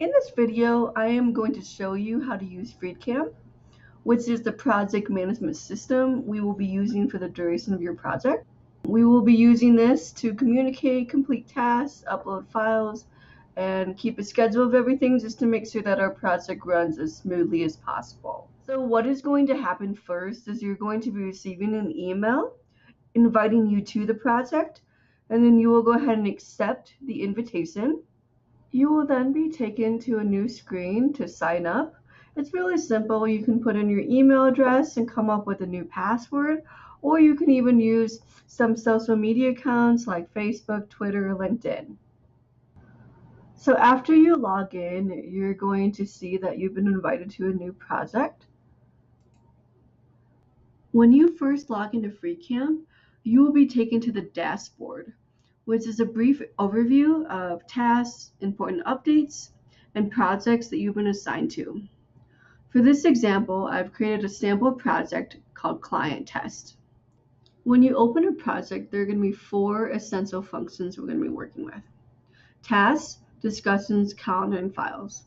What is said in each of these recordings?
In this video, I am going to show you how to use FreedCamp, which is the project management system we will be using for the duration of your project. We will be using this to communicate, complete tasks, upload files, and keep a schedule of everything just to make sure that our project runs as smoothly as possible. So what is going to happen first is you're going to be receiving an email inviting you to the project, and then you will go ahead and accept the invitation. You will then be taken to a new screen to sign up. It's really simple. You can put in your email address and come up with a new password, or you can even use some social media accounts like Facebook, Twitter, or LinkedIn. So after you log in, you're going to see that you've been invited to a new project. When you first log into FreeCamp, you will be taken to the dashboard, which is a brief overview of tasks, important updates, and projects that you've been assigned to. For this example, I've created a sample project called Client Test. When you open a project, there are going to be 4 essential functions we're going to be working with: tasks, discussions, calendar, and files.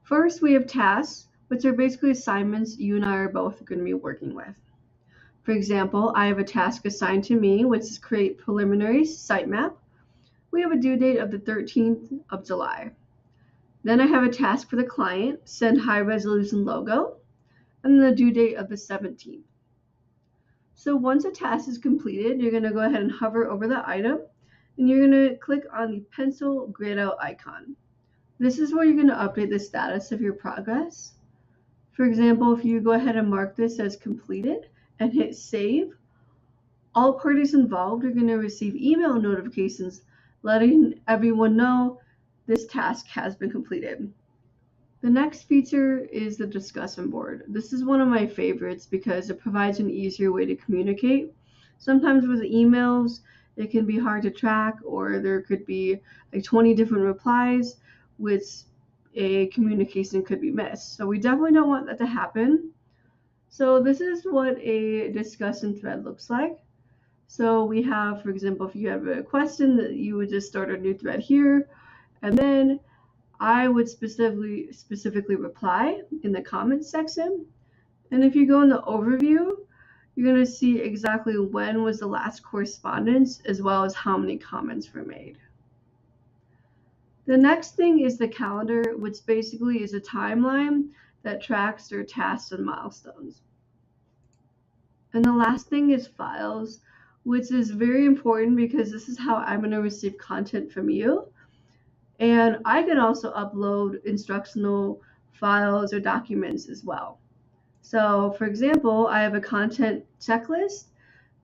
First, we have tasks, which are basically assignments you and I are both going to be working with. For example, I have a task assigned to me, which is create preliminary sitemap. We have a due date of the 13th of July. Then I have a task for the client, send high resolution logo, and the due date of the 17th. So once a task is completed, you're going to go ahead and hover over the item, and you're going to click on the pencil grayed out icon. This is where you're going to update the status of your progress. For example, if you go ahead and mark this as completed and hit save, all parties involved are going to receive email notifications letting everyone know this task has been completed. The next feature is the discussion board. This is one of my favorites because it provides an easier way to communicate. Sometimes with emails, it can be hard to track, or there could be like 20 different replies, which a communication could be missed. So we definitely don't want that to happen. So this is what a discussion thread looks like. So we have, for example, if you have a question, that you would just start a new thread here, and then I would specifically reply in the comments section. And if you go in the overview, you're going to see exactly when was the last correspondence, as well as how many comments were made. The next thing is the calendar, which basically is a timeline that tracks their tasks and milestones. And the last thing is files, which is very important because this is how I'm going to receive content from you. And I can also upload instructional files or documents as well. So for example, I have a content checklist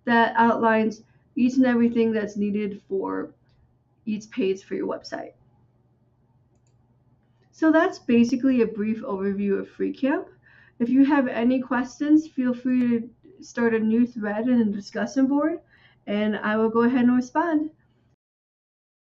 that outlines each and everything that's needed for each page for your website. So that's basically a brief overview of FreeCamp. If you have any questions, feel free to start a new thread in the discussion board, and I will go ahead and respond.